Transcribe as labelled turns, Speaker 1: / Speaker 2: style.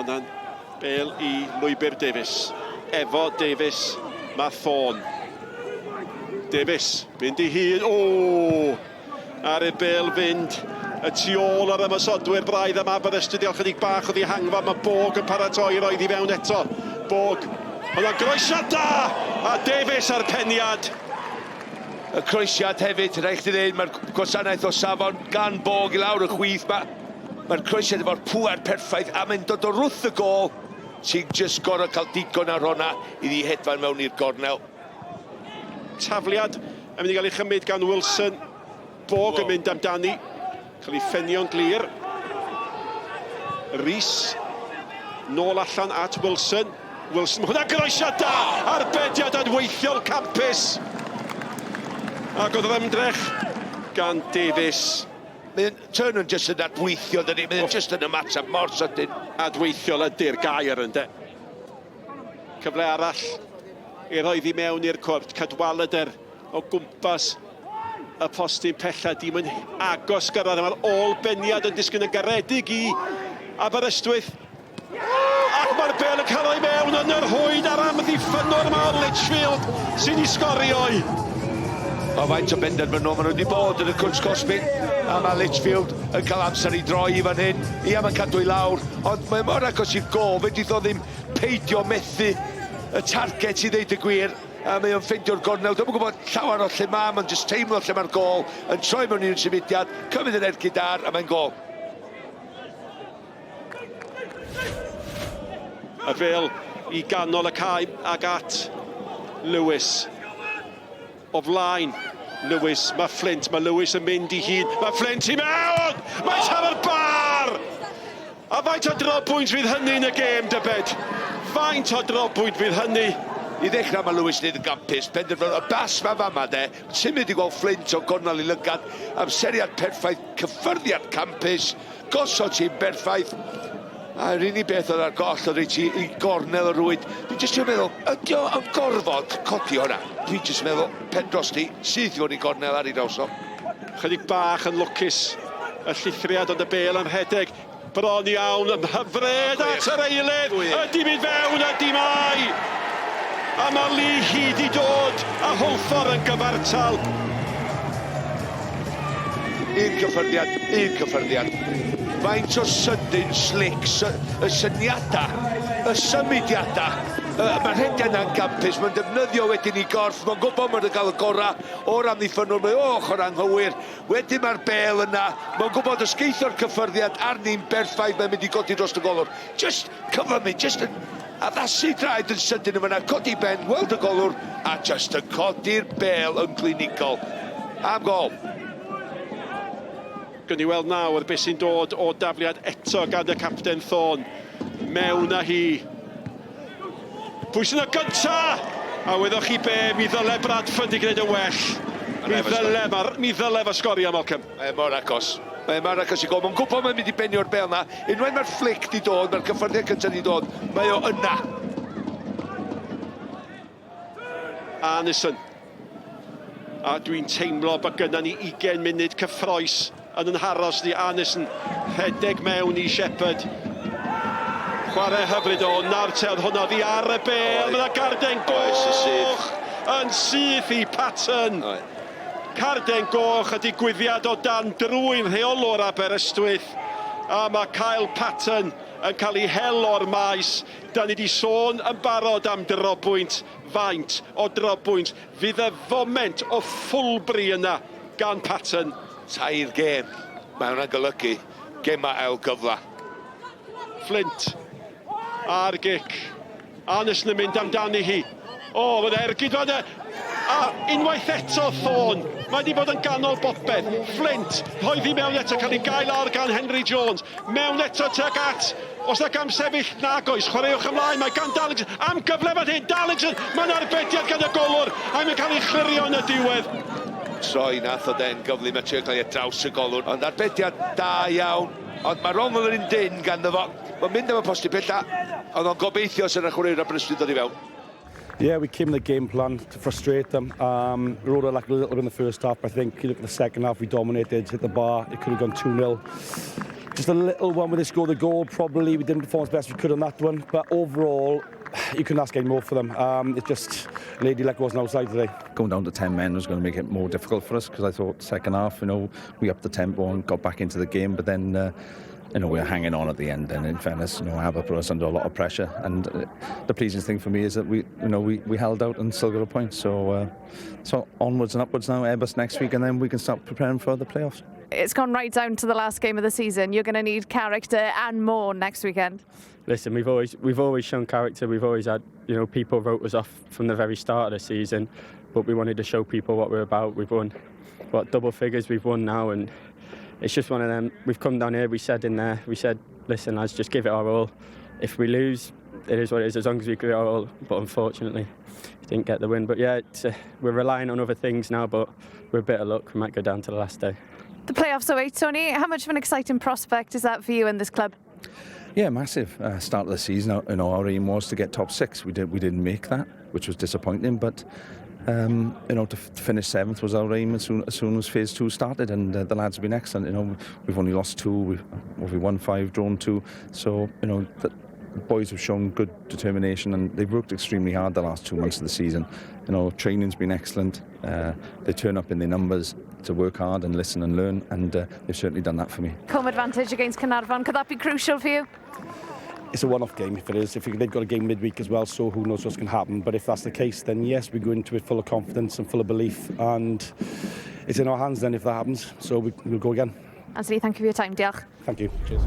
Speaker 1: hwnna'n bel I Lwybr Davies. Efo Davies, mae ffôn. Davies, mynd I hun. O! Ar y bel fynd. Y tu ôl ar ymysodwyr braidd am Aberystwyth. Diolch ychydig bach o ddihangfa. Mae Bog yn paratoi roedd I fewn eto. Bog. Hwnna'n groesiad da! A Davies ar peniad.
Speaker 2: Y croesiad hefyd, rhaid i ddweud, mae'r gwasanaeth o safon gan Bog I lawr y chwith. Mae'r croesiad efo'r pŵer perffaith a mae'n dod o wrth y gol sy'n just gorau cael digon ar hwnna I ddi hedfan mewn i'r gornel.
Speaker 1: Tafliad yn mynd I gael ei chymryd gan Wilson. Bog yn mynd amdani. Cael ei ffenio'n glir. Rhys. Nôl allan at Wilson. Wilson, hwnna groesiad da! Arbediad adweithiol campus. Ac oedd yr ymdrech gan Davies.
Speaker 2: Mae'n turn yn just yn adweithio, dydy. Mae'n just yn ymateb mor sydyn.
Speaker 1: Adweithiol ydy'r gair ynde. Cyfle arall I roedd I mewn i'r cwrt. Cadwaladr o gwmpas y postyn pella dim yn agos gyrraedd. Mae'r ôl beniad yn disgyn yn garedig I Aberystwyth. Ac mae'r bel yn cael ei mewn yn yr hwyd ar amddiffynwr yma o Lichfield sy'n I sgorioi.
Speaker 2: O faint o benderfynol maen nhw wedi bod yn y cwrs cosbyn. A mae Lichfield yn cael amser I droi I fan hyn. Ia, mae'n cadw I lawr. Ond mae mor agos i'r gol. Fe ddydd o ddim peidio methu y target I ddeud y gwir. A mae o'n ffeindio'r gornel. Dwi'n gwybod llawer o lle mae'n just teimlo lle mae'r gol yn troi mewn i'n symudiad, cymryd yn ergyd dar a mae'n gol.
Speaker 1: Y fel I ganol y cae ag at Lewis. O flaen Lewis, mae Flint, mae Lewis yn mynd I hun. Mae Flint I mewn! Mae'n tam yr bar! A faint o drobwynt fydd hynny yn y gêm, dybed? Faint o drobwynt fydd hynny?
Speaker 2: I ddechrau mae Lewis wneud y gampus, penderfynu y bas mae fama de, symud I gweld Flint o gornel I lygad, amseriad perffaith, cyffyrddiad campus, gosod sy'n berffaith. A'r unig beth oedd ar goll oedd I gornel o rwyd. Dwi'n jyst yn meddwl, ydy o'n gorfod codi hwnna? Dwi'n jyst yn meddwl, pen drosti, sydd o'n I gornel ar ei rawsom.
Speaker 1: Chydig bach yn lwcus y llithriad ond y bel yn rhedeg. Bron iawn yn hyfred at yr eilydd. Ydy mynd fewn, ydy mai. A mae Lee hyd I dod a Hwlffordd yn gyfartal.
Speaker 2: Un cyffyrddiad. Faint o sydyn slick, y syniadau, y symudiadau. Mae'r rhediad yna'n campus, mae'n defnyddio wedyn I gorff, mae'n gwybod mae'n cael y gorau o'r amddiffynwr, mae'n ochr anghywir. Wedyn mae'r bel yna, mae'n gwybod ysgeithio'r cyffyrddiad ar ni'n berffaith, mae'n mynd I godi dros y golwr. Just cyflymu, just yn addasu draed yn sydyn yma yna, codi ben, weld y golwr, a just yn codi'r bel yn glinigol. Am gol.
Speaker 1: Gwn ni weld nawr beth sy'n dod o dafliad eto gan y capten Thorn. Mewn â hi. Pwys yn y gynta! A weddwch chi be, mi ddyle Bradford I gwneud yn well. Mi ddyle fo sgorio, Malcolm.
Speaker 2: Mae mor agos. Mae mor agos I gol. Mae'n gwybod mae'n mynd I benio'r bel na. Unwaith mae'r flic di dod, mae'r cyffyrddiad cyntaf di dod. Mae o yna.
Speaker 1: Anderson. A dwi'n teimlo bod gynna ni 20 munud cyffroes yn haros ni. Anderson rhedeg mewn I Shepherd. Chwarae hyfryd o Nartel, hwnna ddi ar y bel. Mae yna garden goch yn syth I Patton. Carden goch a digwyddiad o dan drwy'n rheolwr Aberystwyth. A mae Kyle Patton yn cael ei hel o'r maes. Da ni wedi sôn yn barod am drobwynt. Faint o drobwynt. Fydd y foment o ffwlbri yna gan Patton.
Speaker 2: Tair gêm. Mae hwnna'n golygu gema ail gyfla.
Speaker 1: Flint. Ar gic. Anderson yn mynd amdani hi. O, mae'n ergyd fan y... A unwaith eto Thorn. Mae wedi bod yn ganol bopeth. Flint. Roedd hi mewn eto cael ei gael ar gan Henry Jones. Mewn eto tuag at. Os na gam sefyll nagos. Chwaraewch ymlaen. Mae gan Darlington. Am gyfle fan hyn. Darlington. Mae'n arbediad gan y golwr. A mae'n cael ei chlirio yn y diwedd.
Speaker 2: Troi nath o den gyflu mae trio cael ei draws y golwr. Ond arbediad da iawn. Ond mae Ron yn dyn gan ddefo. Mae'n mynd am y posti pella. Ond o'n gobeithio sy'n chwarae'r Aberystwyth dod I fewn.
Speaker 3: Yeah, we came with the game plan to frustrate them. We rode like a little bit in the first half. I think you look at the second half, we dominated, hit the bar. It could have gone 2-0. Just a little one where they scored the goal. Probably we didn't perform as best we could on that one, but overall, you couldn't ask any more for them. It's just Lady Luck wasn't outside today.
Speaker 4: Going down to 10 men was going to make it more difficult for us, because I thought second half, we upped the tempo and got back into the game, but then we were hanging on at the end, and in fairness, Aber put us under a lot of pressure, and the pleasing thing for me is that we held out and still got a point. So onwards and upwards now. Airbus next week, and then we can start preparing for the playoffs.
Speaker 5: It's gone right down to the last game of the season. You're going to need character and more next weekend.
Speaker 6: Listen, we've always shown character. We've always had, people wrote us off from the very start of the season, but we wanted to show people what we're about. We've won, double figures we've won now, and it's just one of them. We've come down here, we said, listen, lads, just give it our all. If we lose, it is what it is, as long as we give it our all. But unfortunately, we didn't get the win. But yeah, we're relying on other things now, but we're a bit of luck. We might go down to the last day.
Speaker 5: The playoffs away, Tony. How much of an exciting prospect is that for you and this club?
Speaker 4: Yeah, massive. Start of the season, our aim was to get top 6. We didn't make that, which was disappointing. But to finish 7th was our aim as soon as Phase 2 started, and the lads have been excellent. We've only lost 2, we've won 5, drawn 2. So the boys have shown good determination, and they've worked extremely hard the last 2 months of the season. Training's been excellent. They turn up in their numbers to work hard and listen and learn, and they've certainly done that for me.
Speaker 5: Home advantage against Caernarfon, could that be crucial for you?
Speaker 3: It's a one-off game if it is. If they've got a game midweek as well, so who knows what's going to happen. But if that's the case, then yes, we go into it full of confidence and full of belief, and it's in our hands then if that happens. So we'll go again.
Speaker 5: Anthony, thank you for your time. Diolch.
Speaker 3: Thank you. Cheers.